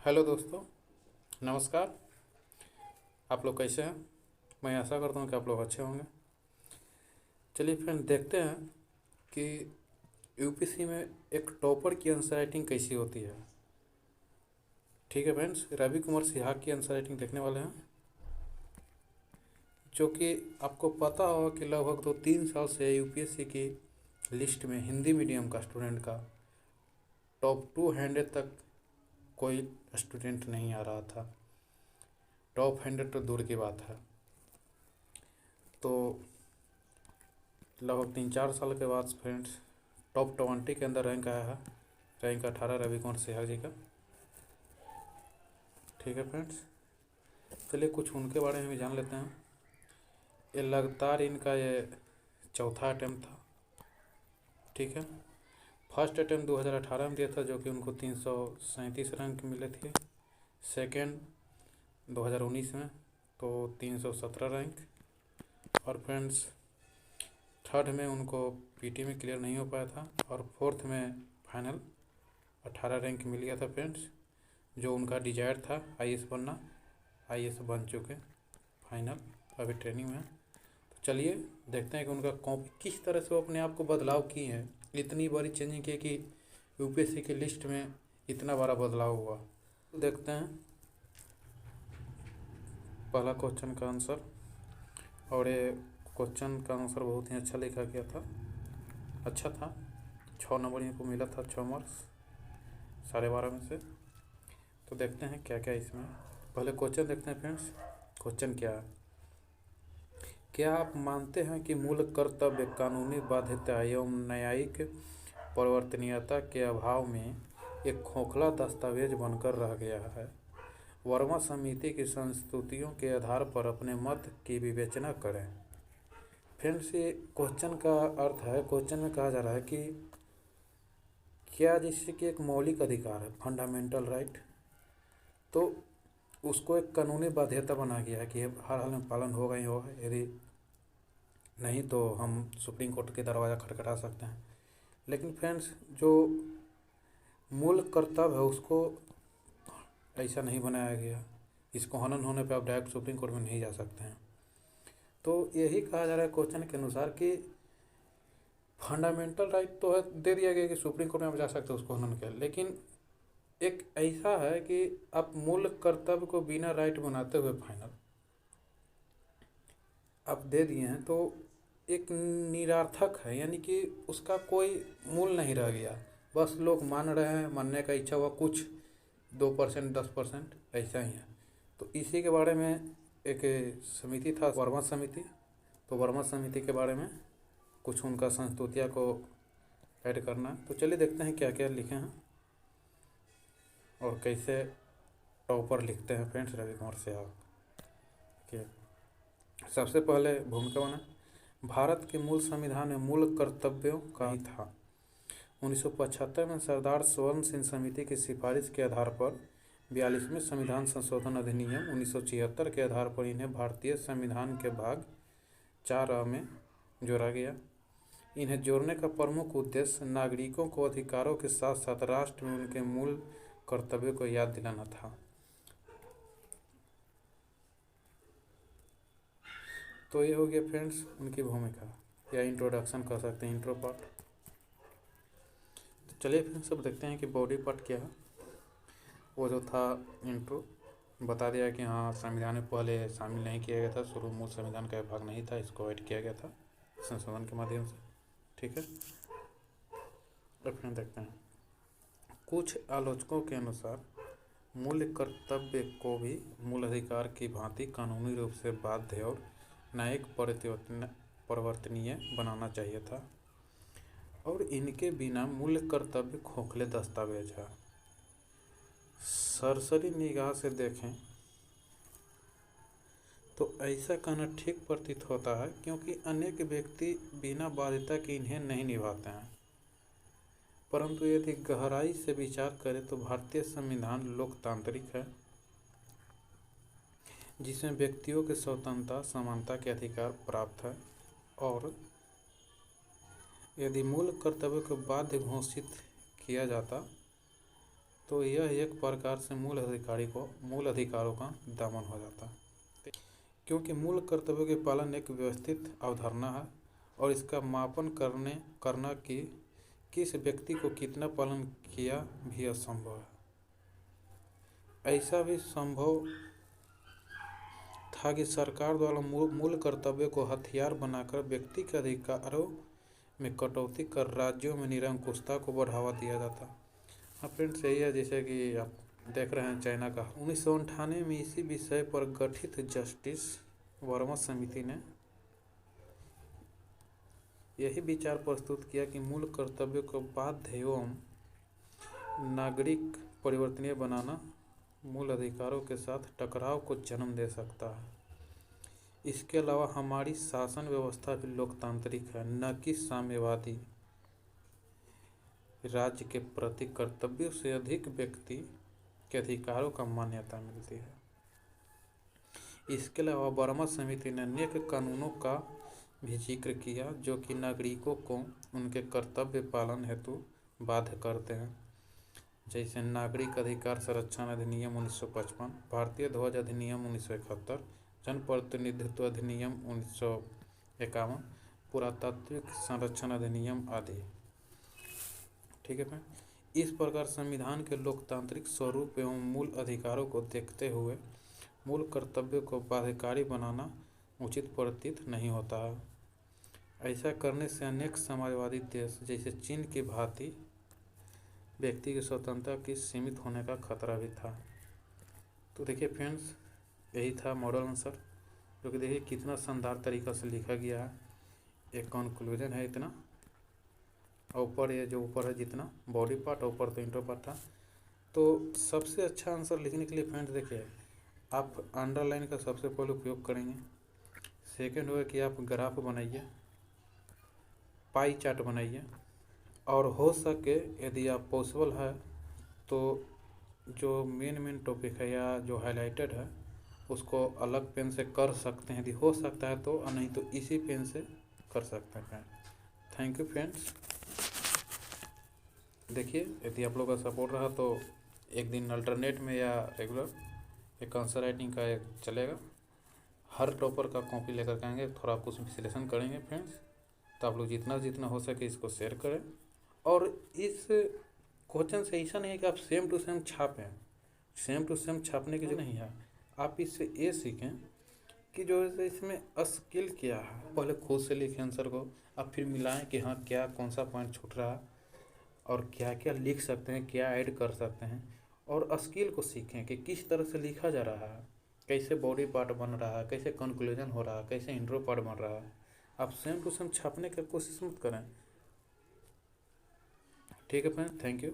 Hello दोस्तों, नमस्कार। आप लोग कैसे हैं? मैं आशा करता हूँ कि आप लोग अच्छे होंगे। चलिए फ्रेंड, देखते हैं कि यूपीएससी में एक टॉपर की आंसर राइटिंग कैसी होती है। ठीक है फ्रेंड्स, रवि कुमार सिहाग की आंसर राइटिंग देखने वाले हैं, जो कि आपको पता होगा कि लगभग 2-3 साल से यूपीएससी की लिस्ट में हिंदी मीडियम का स्टूडेंट का टॉप 200 तक कोई स्टूडेंट नहीं आ रहा था। टॉप 100 तो दूर की बात है। तो लगभग 3-4 साल के बाद फ्रेंड्स टॉप 20 के अंदर रैंक आया है। रैंक 18 रवि कुमार सिहाग जी का। ठीक है फ्रेंड्स, चलिए कुछ उनके बारे में भी जान लेते हैं। ये लगातार इनका ये चौथा अटैम्प्ट था। ठीक है, फर्स्ट अटैम्प्ट 2018 में दिया था, जो कि उनको 337 रैंक मिले थे। सेकेंड 2019 में तो 317 रैंक। और फ्रेंड्स थर्ड में उनको पीटी में क्लियर नहीं हो पाया था। और फोर्थ में फाइनल 18 रैंक मिल गया था फ्रेंड्स, जो उनका डिजायर था आईएएस बनना। आईएएस बन चुके फाइनल, अभी ट्रेनिंग में। तो चलिए देखते हैं कि उनका कॉपी किस तरह से वो अपने आप को बदलाव किए हैं। इतनी बड़ी चेंजिंग की कि यूपीएससी की लिस्ट में इतना बड़ा बदलाव हुआ। तो देखते हैं पहला क्वेश्चन का आंसर। और ये क्वेश्चन का आंसर बहुत ही अच्छा लिखा गया था, अच्छा था। 6 नंबर इनको मिला था, 6 मार्क्स 12.5 में से। तो देखते हैं क्या क्या इसमें। पहले क्वेश्चन देखते हैं फ्रेंड्स। क्वेश्चन क्या है? क्या आप मानते हैं कि मूल कर्तव्य कानूनी बाध्यता एवं न्यायिक परिवर्तनीयता के अभाव में एक खोखला दस्तावेज बनकर रह गया है? वर्मा समिति की संस्तुतियों के आधार पर अपने मत की विवेचना करें। फ्रेंड्स, ये क्वेश्चन का अर्थ है, क्वेश्चन में कहा जा रहा है कि क्या जिससे कि एक मौलिक अधिकार है, फंडामेंटल राइट, तो उसको एक कानूनी बाध्यता बना गया है कि हर हाल में पालन होगा ही होगा। यदि नहीं तो हम सुप्रीम कोर्ट के दरवाज़ा खटखटा सकते हैं। लेकिन फ्रेंड्स, जो मूल कर्तव्य है उसको ऐसा नहीं बनाया गया। इसको हनन होने पर आप डायरेक्ट सुप्रीम कोर्ट में नहीं जा सकते हैं। तो यही कहा जा रहा है क्वेश्चन के अनुसार कि फंडामेंटल राइट तो है, दे दिया गया कि सुप्रीम कोर्ट में आप जा सकते हो उसको हनन के, लेकिन एक ऐसा है कि आप मूल कर्तव्य को बिना राइट बनाते हुए फाइनल आप दे दिए हैं, तो एक निरार्थक है, यानी कि उसका कोई मूल नहीं रह गया। बस लोग मान रहे हैं, मानने का इच्छा हुआ कुछ 2%, 10% ऐसा ही है। तो इसी के बारे में एक समिति था, वर्मा समिति। तो वर्मा समिति के बारे में कुछ उनका संस्तुतिया को ऐड करना है। तो चलिए देखते हैं क्या क्या लिखे हैं और कैसे टॉपर लिखते हैं फ्रेंड्स रवि कुमार सिहाग के। सबसे पहले भूमिका बना, भारत के मूल संविधान में मूल कर्तव्यों का ही था। 1975 में सरदार स्वर्ण सिंह समिति की सिफारिश के आधार पर 42वें संविधान संशोधन अधिनियम 1976 के आधार पर इन्हें भारतीय संविधान के भाग 4 में जोड़ा गया। इन्हें जोड़ने का प्रमुख उद्देश्य नागरिकों को अधिकारों के साथ साथ राष्ट्र में उनके मूल कर्तव्यों को याद दिलाना था। तो ये हो गया फ्रेंड्स उनकी भूमिका, या इंट्रोडक्शन कह सकते हैं, इंट्रो पार्ट। तो चलिए फ्रेंड्स सब देखते हैं कि बॉडी पार्ट क्या है। वो जो था इंट्रो, बता दिया कि हाँ संविधान में पहले शामिल नहीं किया गया था, शुरू मूल संविधान का भाग नहीं था, इसको ऐड किया गया था संशोधन के माध्यम से। ठीक है, अब फ्रेंड देखते हैं। कुछ आलोचकों के अनुसार मूल कर्तव्य को भी मूल अधिकार की भांति कानूनी रूप से बाध्य और न्यायिक परिवर्तनीय बनाना चाहिए था, और इनके बिना मूल कर्तव्य खोखले दस्तावेज है। सरसरी निगाह से देखें तो ऐसा कहना ठीक प्रतीत होता है, क्योंकि अनेक व्यक्ति बिना बाध्यता के इन्हें नहीं निभाते हैं। परंतु यदि गहराई से विचार करें तो भारतीय संविधान लोकतांत्रिक है, जिसमें व्यक्तियों के स्वतंत्रता समानता के अधिकार प्राप्त है। और यदि मूल कर्तव्य को बाध्य घोषित किया जाता तो यह एक प्रकार से मूल अधिकारों का दमन हो जाता है, क्योंकि मूल कर्तव्यों के पालन एक व्यवस्थित अवधारणा है और इसका मापन करना कि किस व्यक्ति को कितना पालन किया भी असंभव है। ऐसा भी संभव था कि सरकार द्वारा मूल कर्तव्य को हथियार बनाकर व्यक्ति के अधिकारों में कटौती कर राज्यों में निरंकुशता को बढ़ावा दिया जाता। हाँ फ्रेंड्स, यही है जैसे कि आप देख रहे हैं चाइना का 1998 में इसी विषय पर गठित जस्टिस वर्मा समिति ने यही विचार प्रस्तुत किया कि मूल कर्तव्यों को बाध्य एवं नागरिक परिवर्तनीय बनाना मूल अधिकारों के साथ टकराव को जन्म दे सकता है। इसके अलावा हमारी शासन व्यवस्था भी लोकतांत्रिक है, न कि साम्यवादी। राज्य के प्रति कर्तव्यों से अधिक व्यक्ति के अधिकारों का मान्यता मिलती है। इसके अलावा वर्मा समिति ने अनेक कानूनों का भी जिक्र किया जो कि नागरिकों को उनके कर्तव्य पालन हेतु बाध्य करते हैं, जैसे नागरिक अधिकार संरक्षण अधिनियम 1955, भारतीय ध्वज अधिनियम 1971, जनप्रतिनिधित्व अधिनियम 1951, पुरातात्विक संरक्षण अधिनियम आदि। ठीक है फ्रेंड, इस प्रकार संविधान के लोकतांत्रिक स्वरूप एवं मूल अधिकारों को देखते हुए मूल कर्तव्यों को बाध्यकारी बनाना उचित प्रतीत नहीं होता है। ऐसा करने से अनेक समाजवादी देश जैसे चीन की भांति व्यक्ति की स्वतंत्रता की सीमित होने का खतरा भी था। तो देखिए फ्रेंड्स, यही था मॉडल आंसर, जो कि देखिए कितना शानदार तरीक़ा से लिखा गया है। एक कंक्लूजन है इतना, और ऊपर ये जो ऊपर है जितना बॉडी पार्ट, ऊपर तो इंट्रो पार्ट था। तो सबसे अच्छा आंसर लिखने के लिए फ्रेंड्स देखिए, आप अंडरलाइन का सबसे पहले उपयोग करेंगे। सेकंड हुआ कि आप ग्राफ बनाइए, पाई चार्ट बनाइए, और हो सके यदि आप पॉसिबल है तो जो मेन टॉपिक है या जो हाईलाइटेड है उसको अलग पेन से कर सकते हैं यदि हो सकता है तो, और नहीं तो इसी पेन से कर सकते हैं फ्रेंड। Thank you friends. देखिए यदि आप लोगों का सपोर्ट रहा तो एक दिन अल्टरनेट में या रेगुलर एक आंसर राइटिंग का एक चलेगा। हर टॉपर का कॉपी लेकर के आएंगे, थोड़ा कुछ विश्लेषण करेंगे फ्रेंड्स। तो आप लोग जितना हो सके इसको शेयर करें। और इस क्वेश्चन से ऐसा नहीं है कि आप सेम टू सेम छापें, सेम टू सेम छापने की जो नहीं है, आप इससे ये सीखें कि जो है इसमें स्किल क्या है। पहले खुद से लिखें आंसर को, अब फिर मिलाएं कि हाँ क्या कौन सा पॉइंट छूट रहा है और क्या क्या लिख सकते हैं, क्या ऐड कर सकते हैं। और स्किल को सीखें कि किस तरह से लिखा जा रहा है, कैसे बॉडी पार्ट बन रहा है, कैसे कंक्लूजन हो रहा है, कैसे इंट्रो पार्ट बन रहा है। आप सेम टू सेम छापने की कोशिश मत करें। ठीक है फ्रेंड, थैंक यू।